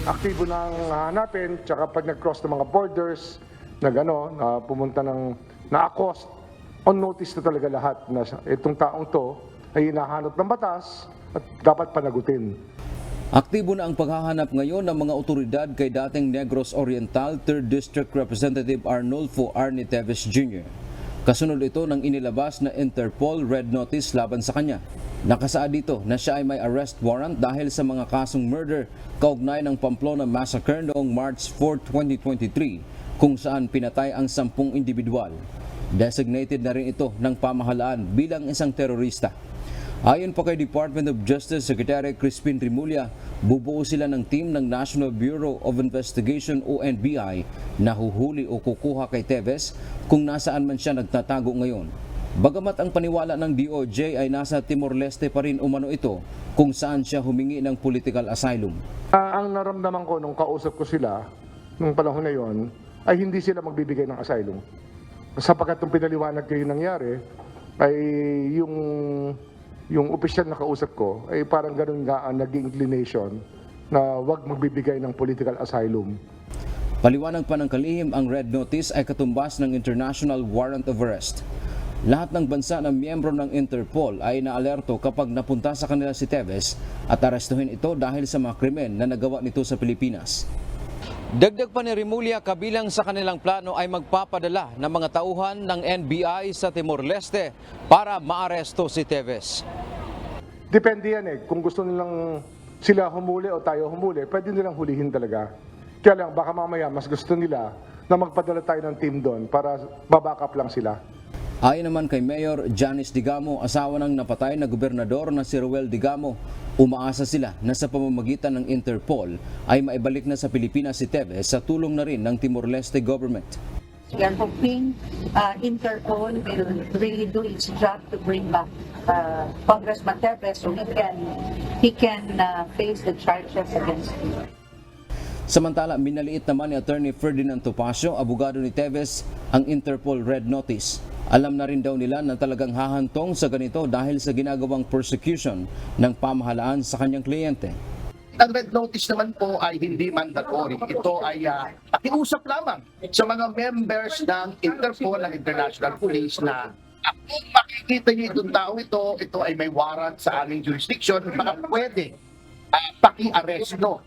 aktibo nang hanapin, tsaka pag nag-cross ng mga borders, pumunta ng na-accost, on notice na talaga lahat na itong taong to ay hinahanap ng batas at dapat panagutin. Aktibo na ang paghahanap ngayon ng mga otoridad kay dating Negros Oriental 3rd District Representative Arnulfo Arnie Teves Jr. Kasunod ito ng inilabas na Interpol Red Notice laban sa kanya. Nakasaad dito na siya ay may arrest warrant dahil sa mga kasong murder kaugnay ng Pamplona Massacre noong March 4, 2023 kung saan pinatay ang 10 individual. Designated na rin ito ng pamahalaan bilang isang terorista. Ayon pa kay Department of Justice Secretary Crispin Rimulya, bubuo sila ng team ng National Bureau of Investigation o NBI na huhuli o kukuha kay Teves kung nasaan man siya nagtatago ngayon. Bagamat ang paniwala ng DOJ ay nasa Timor-Leste pa rin umano ito kung saan siya humingi ng political asylum. Ang naramdaman ko nung kausap ko sila, nung panahon na yon, ay hindi sila magbibigay ng asylum. Sapagkat nung pinaliwanag ko yung nangyari, ay yung opisyal na kausap ko, ay parang ganun nga ang naging inclination na wag magbibigay ng political asylum. Paliwanag pa ng kalihim, ang Red Notice ay katumbas ng International Warrant of Arrest. Lahat ng bansa na miyembro ng Interpol ay naalerto kapag napunta sa kanila si Teves at arestuhin ito dahil sa mga krimen na nagawa nito sa Pilipinas. Dagdag pa ni Rimulya, kabilang sa kanilang plano ay magpapadala ng mga tauhan ng NBI sa Timor-Leste para maaresto si Teves. Depende yan kung gusto nilang sila humuli o tayo humuli, pwede nilang hulihin talaga. Kaya lang, baka mamaya mas gusto nila na magpadala tayo ng team doon para babackup lang sila. Ayon naman kay Mayor Janice Digamo, asawa ng napatay na gobernador na si Ruel Digamo, umaasa sila na sa pamamagitan ng Interpol ay maibalik na sa Pilipinas si Teves sa tulong na rin ng Timor-Leste government. We are hoping Interpol will really do its job to bring back Congressman Teves so he can face the charges against him. Samantala, minaliit naman ni Attorney Ferdinand Topacio, abogado ni Teves, ang Interpol Red Notice. Alam na rin daw nila na talagang hahantong sa ganito dahil sa ginagawang persecution ng pamahalaan sa kanyang kliyente. Ang Red Notice naman po ay hindi mandatory. Ito ay pakiusap lamang sa mga members ng Interpol, ng International Police na kung makikita niyo itong tao ito ay may warrant sa aming jurisdiction, baka pwede paki-arrest, no?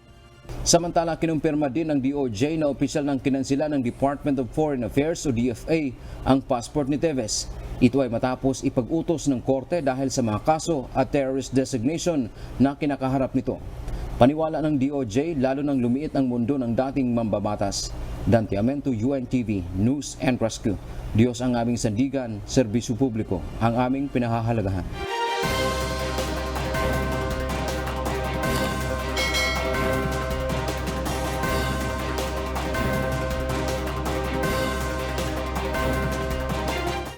Samantala, kinumpirma din ng DOJ na opisyal ng kinansila ng Department of Foreign Affairs o DFA ang passport ni Teves. Ito ay matapos ipag-utos ng korte dahil sa mga kaso at terrorist designation na kinakaharap nito. Paniwala ng DOJ, lalo nang lumiit ang mundo ng dating mambabatas. Dante Amento, UNTV, News and Rescue. Diyos ang aming sandigan, serbisyo publiko, ang aming pinahahalagahan.